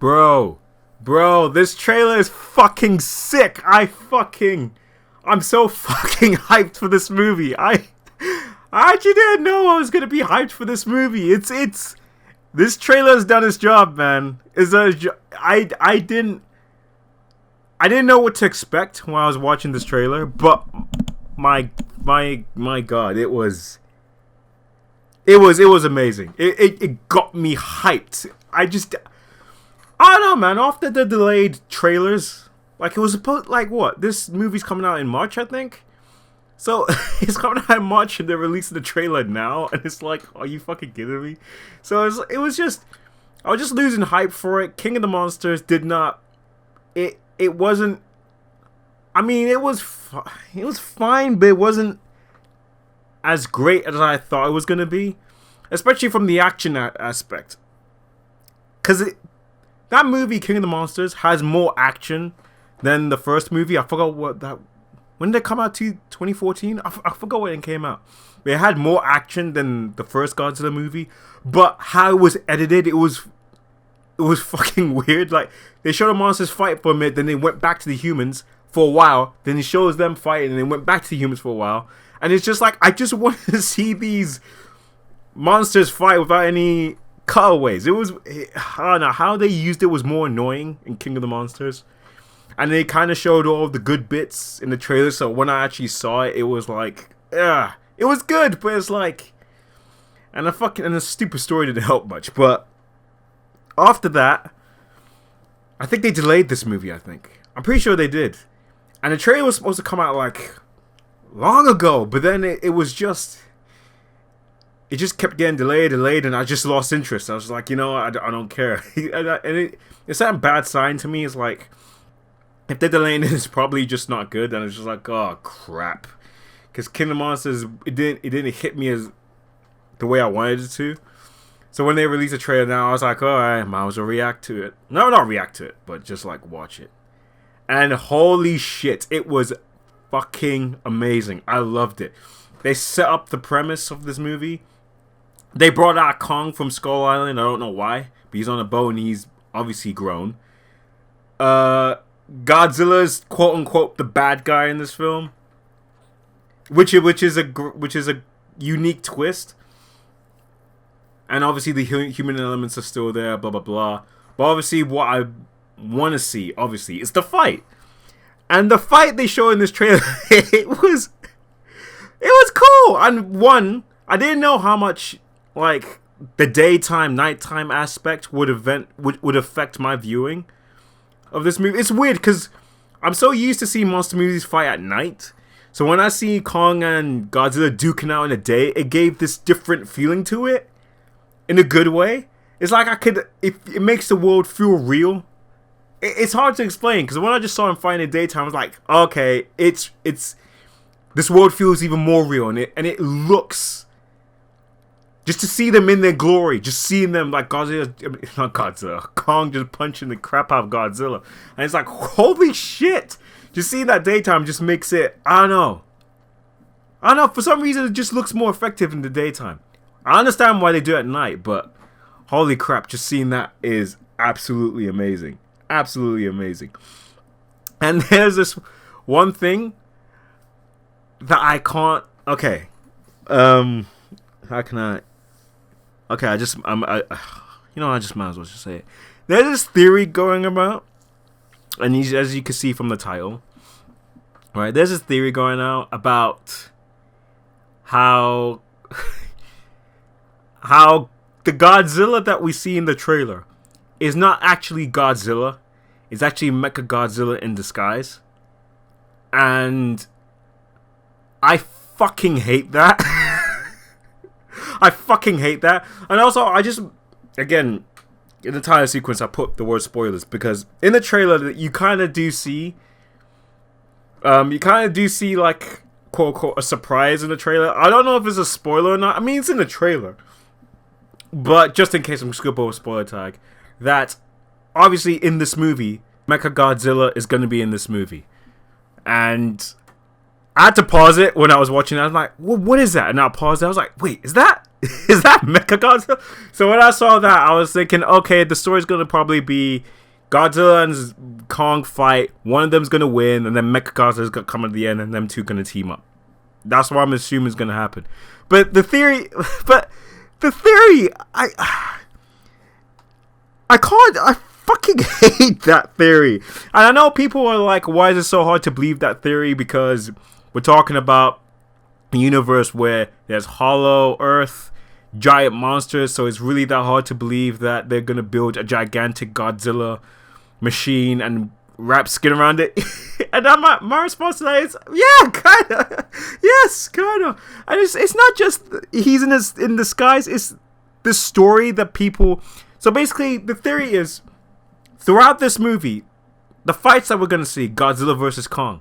Bro, this trailer is fucking sick. I'm so fucking hyped for this movie. I actually didn't know I was gonna be hyped for this movie. This trailer has done its job, man. I didn't know what to expect when I was watching this trailer, but my god, it was amazing. It got me hyped. I don't know, man. After the delayed trailers, like it was supposed, like what? This movie's coming out in March, I think. So it's coming out in March, and they're releasing the trailer now, and it's like, are you fucking kidding me? So I was just losing hype for it. King of the Monsters did not. It wasn't. I mean, it was fine, but it wasn't as great as I thought it was gonna be, especially from the action aspect. Cause that movie, King of the Monsters, has more action than the first movie. I forgot when did it come out? 2014? I forgot when it came out. But it had more action than the first Godzilla movie. But how it was edited, it was fucking weird. Like, they showed the monsters fight for a minute, then they went back to the humans for a while. Then it shows them fighting, and then went back to the humans for a while. And it's just like, I just wanted to see these monsters fight without any cutaways. I don't know, how they used it was more annoying in King of the Monsters. And they kind of showed all of the good bits in the trailer, so when I actually saw it, it was like, yeah, it was good, but it's like, and the stupid story didn't help much. But after that, I think they delayed this movie. I'm pretty sure they did, and the trailer was supposed to come out like long ago, but then it just kept getting delayed, and I just lost interest. I was like, I don't care. And it's that bad sign to me. It's like, if they're delaying it, it's probably just not good. And it's just like, oh crap, because King of Monsters, it didn't hit me as the way I wanted it to. So when they released a trailer now, I was like, alright, might as well react to it. No, not react to it, but just like watch it. And holy shit, it was fucking amazing. I loved it. They set up the premise of this movie. They brought out Kong from Skull Island. I don't know why, but he's on a boat and he's obviously grown. Godzilla's quote unquote the bad guy in this film, which is a unique twist. And obviously the human elements are still there, blah blah blah. But obviously what I want to see, obviously, is the fight. And the fight they show in this trailer, it was cool. And I didn't know how much like the daytime, nighttime aspect would affect my viewing of this movie. It's weird because I'm so used to seeing monster movies fight at night. So when I see Kong and Godzilla duking out in the day, it gave this different feeling to it. In a good way. It's like it makes the world feel real. It's hard to explain, because when I just saw him fighting in the daytime, I was like, okay, it's this world feels even more real, and it looks, just to see them in their glory, just seeing them like Kong just punching the crap out of Godzilla, and it's like, holy shit, just seeing that daytime just makes it, I don't know, for some reason it just looks more effective in the daytime. I understand why they do it at night, but holy crap, just seeing that is absolutely amazing. Absolutely amazing. And there's this one thing that I can't... Okay. How can I... Okay, I just might as well just say it. There's this theory going about, and as you can see from the title, right? There's this theory going out about how the Godzilla that we see in the trailer is not actually Godzilla. It's actually Mechagodzilla in disguise. And I fucking hate that. I fucking hate that. And also, again, in the entire sequence, I put the word spoilers, because in the trailer, you kind of do see, like, quote unquote, a surprise in the trailer. I don't know if it's a spoiler or not. I mean, it's in the trailer. But just in case I'm skip over spoiler tag, that obviously in this movie, Mechagodzilla is going to be in this movie. And I had to pause it when I was watching it. I was like, what is that? And I paused it. I was like, wait, is that Is that Mechagodzilla? So when I saw that, I was thinking, okay, the story's gonna probably be Godzilla and Kong fight. One of them's gonna win, and then Mechagodzilla's gonna come at the end, and them two gonna team up. That's what I'm assuming is gonna happen. But the theory, I can't. I fucking hate that theory. And I know people are like, why is it so hard to believe that theory? Because we're talking about a universe where there's hollow Earth, giant monsters, so it's really that hard to believe that they're gonna build a gigantic Godzilla machine and wrap skin around it. And my response to that is, yeah, kinda. Yes, kinda. And it's not just he's in disguise, it's the story that people. So basically, the theory is, throughout this movie, the fights that we're gonna see, Godzilla versus Kong,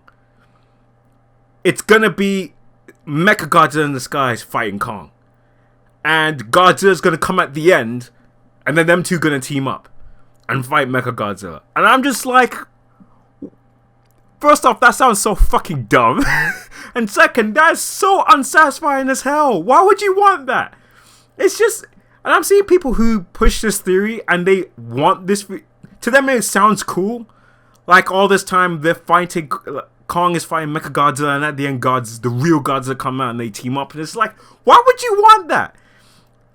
it's gonna be Mechagodzilla in disguise fighting Kong, and Godzilla's gonna come at the end, and then them two gonna team up and fight Mechagodzilla. And I'm just like, first off, that sounds so fucking dumb, and second, that's so unsatisfying as hell. Why would you want that? It's just, and I'm seeing people who push this theory and they want this. To them, it sounds cool. Like all this time, they're fighting. Kong is fighting Mechagodzilla, and at the end, the real Godzilla come out and they team up. And it's like, why would you want that?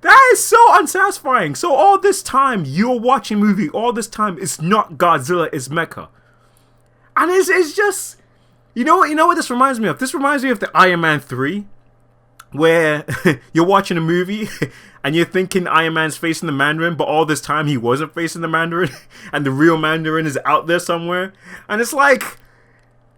That is so unsatisfying. So all this time, you're watching a movie. All this time, it's not Godzilla, it's Mecha. And it's just, you know what this reminds me of? This reminds me of the Iron Man 3, where you're watching a movie and you're thinking Iron Man's facing the Mandarin, but all this time he wasn't facing the Mandarin, and the real Mandarin is out there somewhere. And it's like,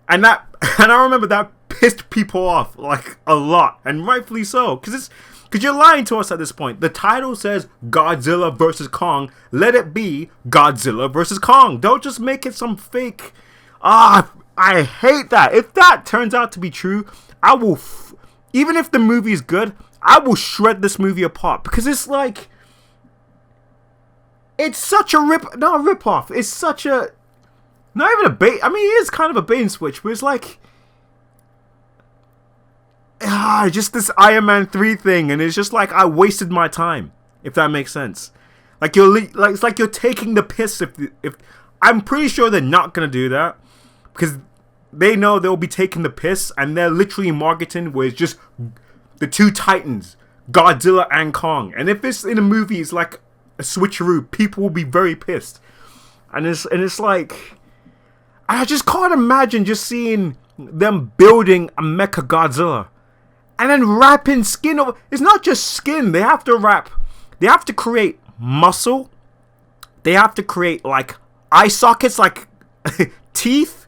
and I remember that pissed people off like a lot, and rightfully so, because you're lying to us at this point. The title says Godzilla versus Kong. Let it be Godzilla versus Kong. Don't just make it some fake. I hate that. If that turns out to be true, I will. Even if the movie is good, I will shred this movie apart, because it's like, it's such a not a rip off. It's such a, not even a bait. I mean, it is kind of a bait and switch, but it's like, just this Iron Man 3 thing, and it's just like, I wasted my time, if that makes sense. Like it's like you're taking the piss. If I'm pretty sure they're not gonna do that, because they know they'll be taking the piss, and they're literally marketing where it's just the two titans, Godzilla and Kong. And if it's in a movie, it's like a switcheroo, people will be very pissed. And it's like, I just can't imagine just seeing them building a Mechagodzilla and then wrapping skin over. It's not just skin. They have to create muscle. They have to create like eye sockets, like teeth.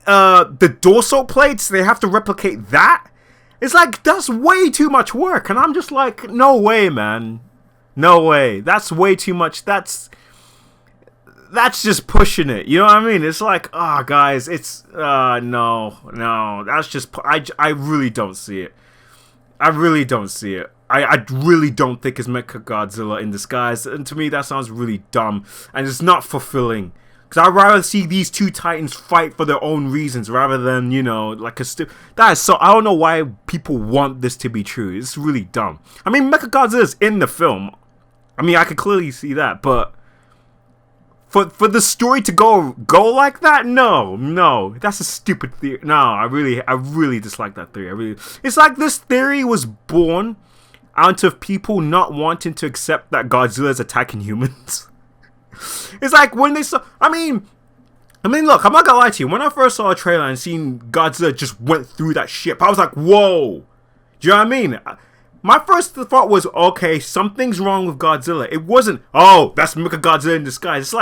The dorsal plates, they have to replicate that. It's like, that's way too much work. And I'm just like, no way, man. No way. That's way too much. That's just pushing it. You know what I mean? It's like, guys, it's, no. That's just, I really don't see it. I really don't see it. I really don't think it's Mechagodzilla in disguise. And to me, that sounds really dumb. And it's not fulfilling. Because I'd rather see these two titans fight for their own reasons rather than, like that is so, I don't know why people want this to be true. It's really dumb. I mean, Mechagodzilla is in the film. I mean, I could clearly see that, but for the story to go like that, no, that's a stupid theory. No, I really dislike that theory. It's like this theory was born out of people not wanting to accept that Godzilla is attacking humans. It's like when they saw. I mean, look, I'm not gonna lie to you. When I first saw a trailer and seen Godzilla just went through that ship, I was like, "Whoa!" Do you know what I mean? My first thought was, "Okay, something's wrong with Godzilla." It wasn't. Oh, that's Mechagodzilla in disguise.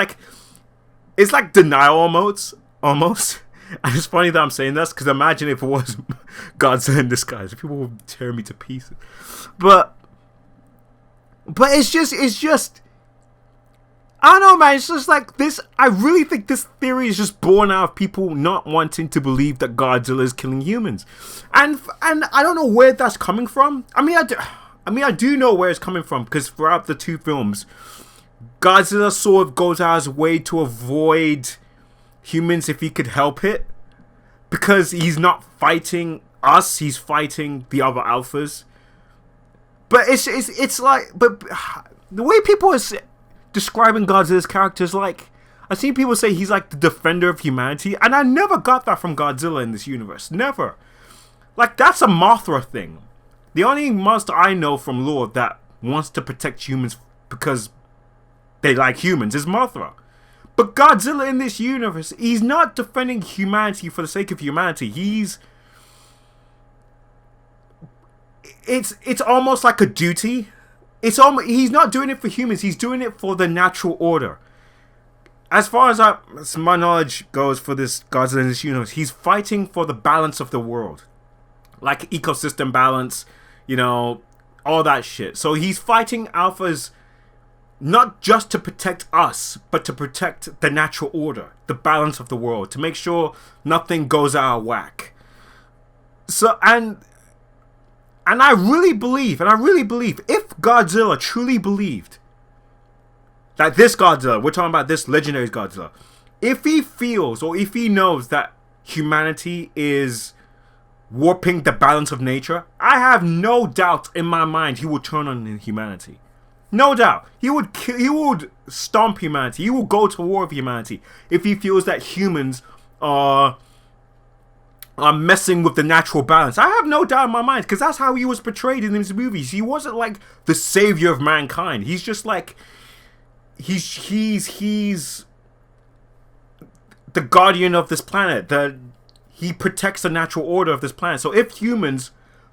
It's like denial almost. And it's funny that I'm saying this, because imagine if it was Godzilla in disguise. People would tear me to pieces. But it's just. I don't know, man. It's just like this. I really think this theory is just born out of people not wanting to believe that Godzilla is killing humans, and I don't know where that's coming from. I mean, I do know where it's coming from, because throughout the two films, Godzilla sort of goes out of his way to avoid humans if he could help it, because he's not fighting us; he's fighting the other alphas. But it's like, but the way people are describing Godzilla's character is like, I've seen people say he's like the defender of humanity, and I never got that from Godzilla in this universe. Never. Like, that's a Mothra thing. The only monster I know from lore that wants to protect humans because they like humans is Mothra. But Godzilla in this universe, he's not defending humanity for the sake of humanity. It's almost like a duty. He's not doing it for humans. He's doing it for the natural order. As far as my knowledge goes for this Godzilla in this universe, he's fighting for the balance of the world, like ecosystem balance, all that shit. So he's fighting alphas not just to protect us, but to protect the natural order, the balance of the world, to make sure nothing goes out of whack. So and I really believe, if Godzilla truly believed that this Godzilla, we're talking about this legendary Godzilla, if he feels or if he knows that humanity is warping the balance of nature, I have no doubt in my mind he will turn on humanity. No doubt. He would stomp humanity. He will go to war with humanity if he feels that humans are messing with the natural balance. I have no doubt in my mind, because that's how he was portrayed in these movies. He wasn't like the savior of mankind. He's just like he's the guardian of this planet. He protects the natural order of this planet. So if humans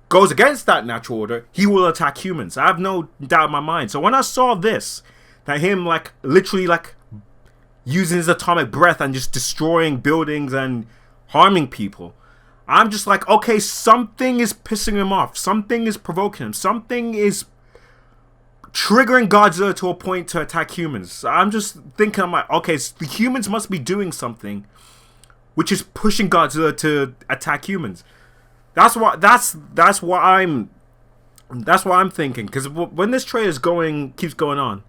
goes against that natural order, he will attack humans. I have no doubt in my mind. So when I saw this, that him like literally like using his atomic breath and just destroying buildings and harming people, I'm just like, okay, something is pissing him off. Something is provoking him. Something is triggering Godzilla to a point to attack humans. I'm just thinking, I'm like, okay, so the humans must be doing something which is pushing Godzilla to attack humans. That's what I'm thinking. Because when this trailer keeps going on,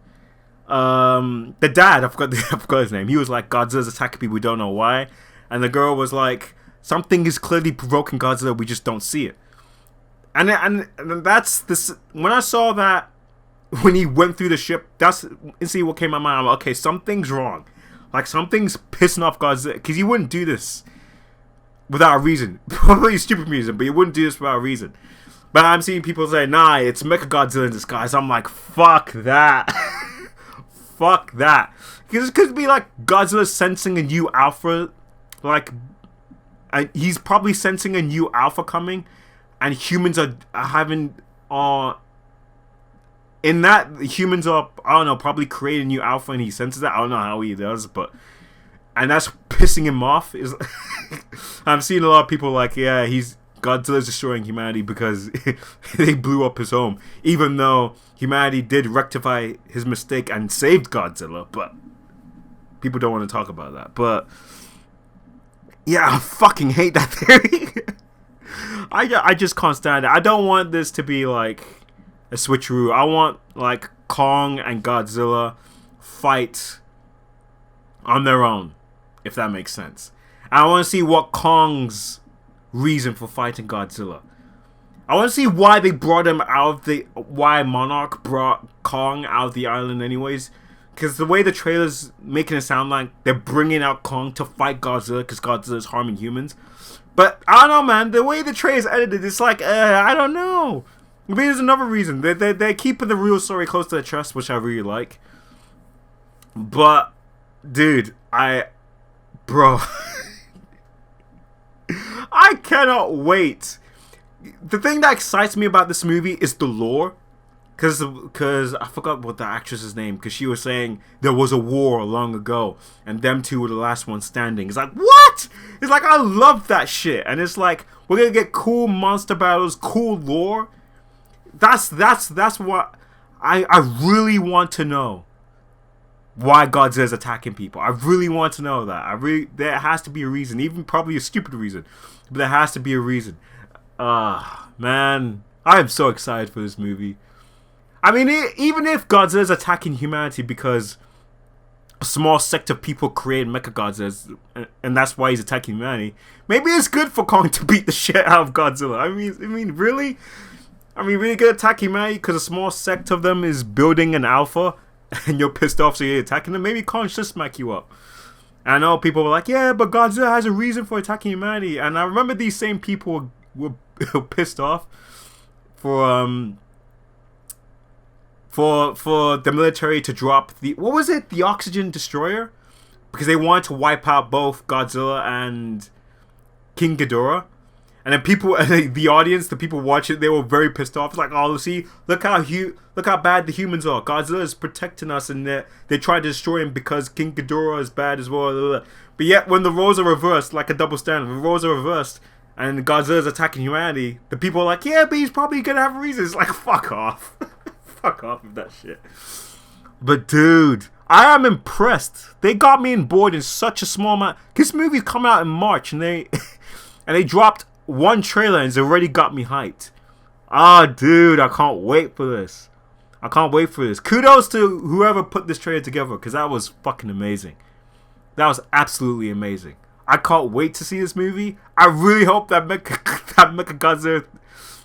the dad, I forgot his name. He was like, Godzilla's attacking people, we don't know why. And the girl was like, something is clearly provoking Godzilla, we just don't see it. And that's this. When I saw that, when he went through the ship, that's instantly what came to my mind. I'm like, okay, something's wrong. Like, something's pissing off Godzilla, because he wouldn't do this without a reason. Probably a stupid reason, but he wouldn't do this without a reason. But I'm seeing people say, nah, it's Mechagodzilla in disguise. I'm like, fuck that. Fuck that. Because it could be like Godzilla sensing a new alpha. Like, he's probably sensing a new alpha coming. And humans are having... in that, humans are, I don't know, probably creating a new alpha and he senses that. I don't know how he does, but... And that's pissing him off. I'm seeing a lot of people like, yeah, Godzilla's destroying humanity because they blew up his home. Even though humanity did rectify his mistake and saved Godzilla, but people don't want to talk about that. But yeah, I fucking hate that theory. I just can't stand it. I don't want this to be like a switcheroo. I want like Kong and Godzilla fight on their own, if that makes sense. I want to see what Kong's reason for fighting Godzilla. I want to see why they brought him out of why Monarch brought Kong out of the island anyways. Because the way the trailer's making it sound like they're bringing out Kong to fight Godzilla because Godzilla's harming humans. But I don't know, man. The way the trailer's edited, it's like, I don't know. Maybe there's another reason. They're keeping the real story close to the chest, which I really like. But, dude, Bro. I cannot wait. The thing that excites me about this movie is the lore. Because I forgot what the actress's name, because she was saying there was a war long ago and them two were the last ones standing. It's like, what? It's like, I love that shit. And it's like, we're going to get cool monster battles, cool lore. That's what I really want to know. Why Godzilla's attacking people. I really want to know that. There has to be a reason, even probably a stupid reason, but there has to be a reason. Man, I am so excited for this movie. I mean, even if Godzilla's attacking humanity because a small sect of people created Mechagodzilla, and that's why he's attacking humanity, maybe it's good for Kong to beat the shit out of Godzilla. I mean, really? I mean, really good attack humanity because a small sect of them is building an alpha, and you're pissed off, so you're attacking them. Maybe Kong should smack you up. And I know people were like, yeah, but Godzilla has a reason for attacking humanity. And I remember these same people were pissed off for the military to drop what was it? The oxygen destroyer? Because they wanted to wipe out both Godzilla and King Ghidorah. And then people, the audience, the people watching, they were very pissed off. It's like, oh, see, look how bad the humans are. Godzilla is protecting us, and they tried to destroy him because King Ghidorah is bad as well. But yet, when the roles are reversed, like a double standard, when the roles are reversed, and Godzilla is attacking humanity, the people are like, yeah, but he's probably gonna have reasons. Like, fuck off, fuck off with that shit. But dude, I am impressed. They got me on board in such a small amount. This movie come out in March, and they dropped one trailer and it's already got me hyped. Ah, dude, I can't wait for this. I can't wait for this. Kudos to whoever put this trailer together, because that was fucking amazing. That was absolutely amazing. I can't wait to see this movie. I really hope that Mechagodzilla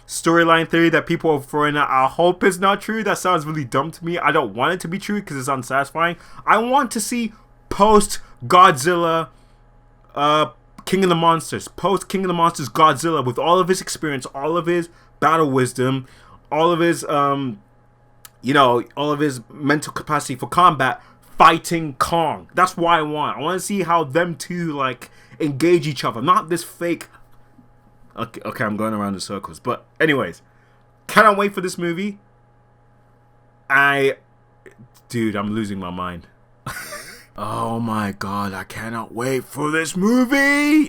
storyline theory that people are throwing out, I hope it's not true. That sounds really dumb to me. I don't want it to be true because it's unsatisfying. I want to see post Godzilla King of the Monsters, post King of the Monsters Godzilla, with all of his experience, all of his battle wisdom, all of his all of his mental capacity for combat, fighting Kong. That's what I want. I want to see how them two like engage each other, not this fake. Okay, I'm going around in circles, but anyways, cannot wait for this movie. Dude, I'm losing my mind. Oh my god, I cannot wait for this movie!